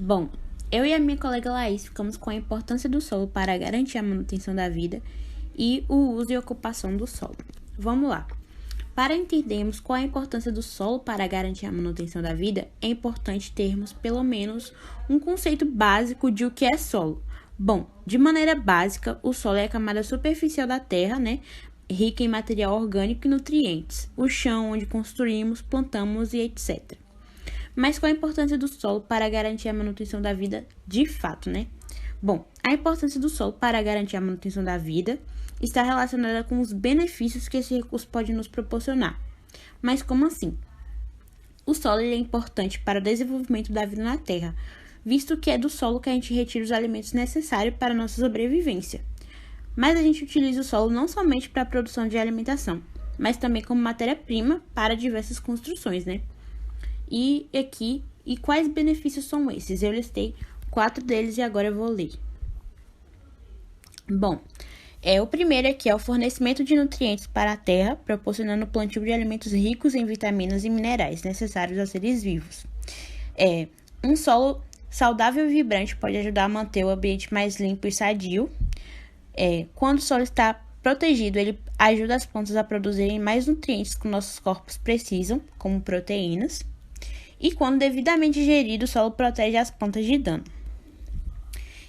Bom, eu e a minha colega Laís ficamos com a importância do solo para garantir a manutenção da vida e o uso e ocupação do solo. Vamos lá. Para entendermos qual a importância do solo para garantir a manutenção da vida, é importante termos pelo menos um conceito básico de o que é solo. Bom, de maneira básica, o solo é a camada superficial da terra, rica em material orgânico e nutrientes, o chão onde construímos, plantamos e etc. Mas qual a importância do solo para garantir a manutenção da vida de fato, Bom, a importância do solo para garantir a manutenção da vida está relacionada com os benefícios que esse recurso pode nos proporcionar. Mas como assim? O solo é importante para o desenvolvimento da vida na Terra, visto que é do solo que a gente retira os alimentos necessários para a nossa sobrevivência. Mas a gente utiliza o solo não somente para a produção de alimentação, mas também como matéria-prima para diversas construções, E quais benefícios são esses? Eu listei 4 deles e agora eu vou ler. Bom, o primeiro aqui é o fornecimento de nutrientes para a terra, proporcionando o plantio de alimentos ricos em vitaminas e minerais necessários aos seres vivos. Um solo saudável e vibrante pode ajudar a manter o ambiente mais limpo e sadio. Quando o solo está protegido, ele ajuda as plantas a produzirem mais nutrientes que nossos corpos precisam, como proteínas. E quando devidamente gerido, o solo protege as plantas de dano.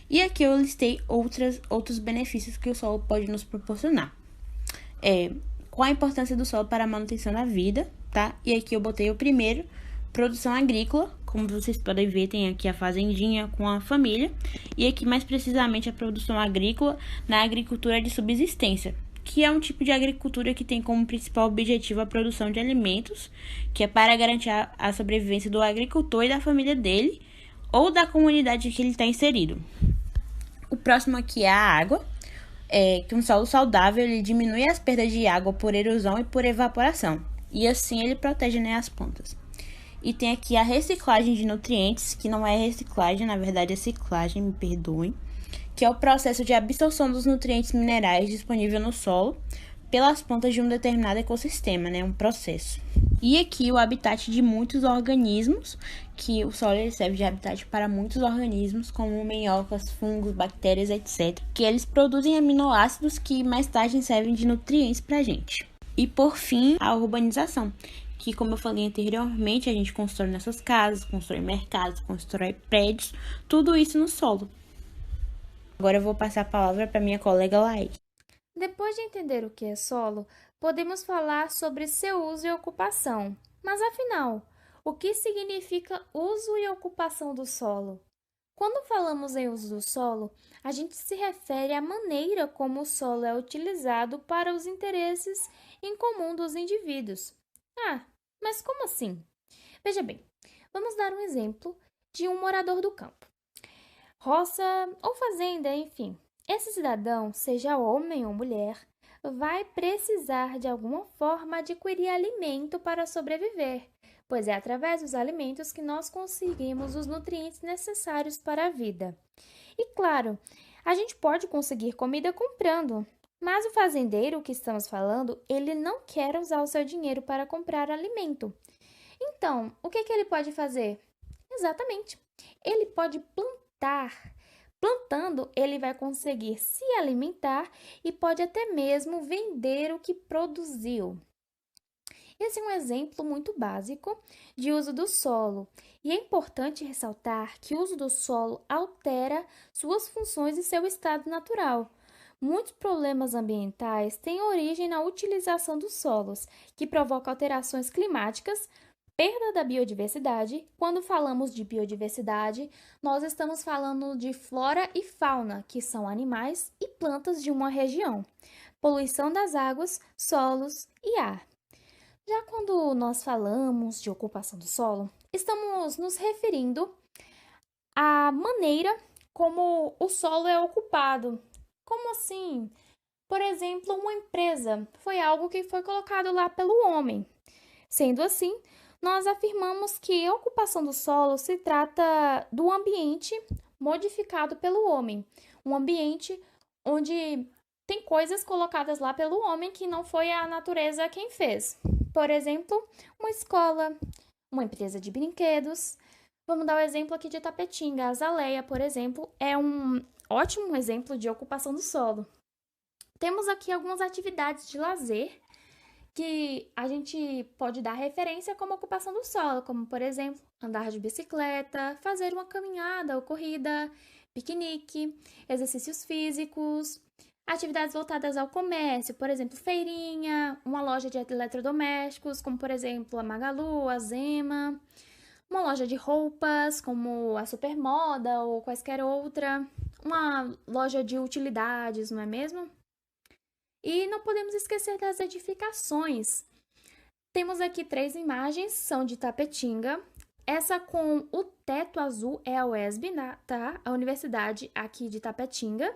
E aqui eu listei outros benefícios que o solo pode nos proporcionar. Qual a importância do solo para a manutenção da vida, tá? E aqui eu botei o primeiro, produção agrícola. Como vocês podem ver, tem aqui a fazendinha com a família. E aqui mais precisamente a produção agrícola na agricultura de subsistência, que é um tipo de agricultura que tem como principal objetivo a produção de alimentos, que é para garantir a sobrevivência do agricultor e da família dele, ou da comunidade que ele está inserido. O próximo aqui é a água, que um solo saudável ele diminui as perdas de água por erosão e por evaporação, e assim ele protege as plantas. E tem aqui a reciclagem de nutrientes, que não é reciclagem, na verdade é ciclagem, me perdoem, que é o processo de absorção dos nutrientes minerais disponível no solo pelas plantas de um determinado ecossistema, um processo. E aqui o habitat de muitos organismos, que o solo serve de habitat para muitos organismos, como minhocas, fungos, bactérias, etc., que eles produzem aminoácidos que mais tarde servem de nutrientes para a gente. E por fim, a urbanização, que como eu falei anteriormente, a gente constrói nossas casas, constrói mercados, constrói prédios, tudo isso no solo. Agora eu vou passar a palavra para minha colega Laís. Depois de entender o que é solo, podemos falar sobre seu uso e ocupação. Mas afinal, o que significa uso e ocupação do solo? Quando falamos em uso do solo, a gente se refere à maneira como o solo é utilizado para os interesses em comum dos indivíduos. Mas como assim? Veja bem, vamos dar um exemplo de um morador do campo. Roça ou fazenda, enfim. Esse cidadão, seja homem ou mulher, vai precisar de alguma forma adquirir alimento para sobreviver, pois é através dos alimentos que nós conseguimos os nutrientes necessários para a vida. E claro, a gente pode conseguir comida comprando, mas o fazendeiro que estamos falando, ele não quer usar o seu dinheiro para comprar alimento. Então, o que ele pode fazer? Exatamente, ele pode plantar. Plantando, ele vai conseguir se alimentar e pode até mesmo vender o que produziu. Esse é um exemplo muito básico de uso do solo, e é importante ressaltar que o uso do solo altera suas funções e seu estado natural. Muitos problemas ambientais têm origem na utilização dos solos, que provoca alterações climáticas, perda da biodiversidade. Quando falamos de biodiversidade, nós estamos falando de flora e fauna, que são animais e plantas de uma região, poluição das águas, solos e ar. Já quando nós falamos de ocupação do solo, estamos nos referindo à maneira como o solo é ocupado. Como assim? Por exemplo, uma empresa foi algo que foi colocado lá pelo homem. Sendo assim, nós afirmamos que a ocupação do solo se trata do ambiente modificado pelo homem, um ambiente onde tem coisas colocadas lá pelo homem que não foi a natureza quem fez. Por exemplo, uma escola, uma empresa de brinquedos. Vamos dar o exemplo aqui de Tapetinga. A azaleia, por exemplo, é um ótimo exemplo de ocupação do solo. Temos aqui algumas atividades de lazer que a gente pode dar referência como ocupação do solo, como, por exemplo, andar de bicicleta, fazer uma caminhada ou corrida, piquenique, exercícios físicos, atividades voltadas ao comércio, por exemplo, feirinha, uma loja de eletrodomésticos, como, por exemplo, a Magalu, a Zema, uma loja de roupas, como a Supermoda ou quaisquer outra, uma loja de utilidades, não é mesmo? E não podemos esquecer das edificações. Temos aqui 3 imagens, são de Tapetinga. Essa com o teto azul é a UESB, tá? A universidade aqui de Tapetinga.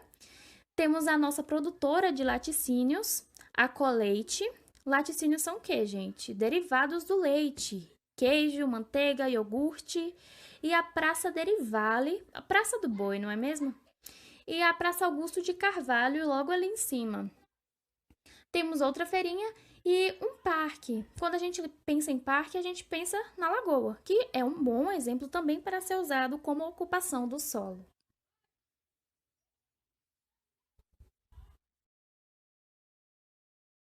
Temos a nossa produtora de laticínios, a Coleite. Laticínios são o quê, gente? Derivados do leite. Queijo, manteiga, iogurte. E a Praça Derivale, a Praça do Boi, não é mesmo? E a Praça Augusto de Carvalho, logo ali em cima. Temos outra feirinha e um parque. Quando a gente pensa em parque, a gente pensa na lagoa, que é um bom exemplo também para ser usado como ocupação do solo.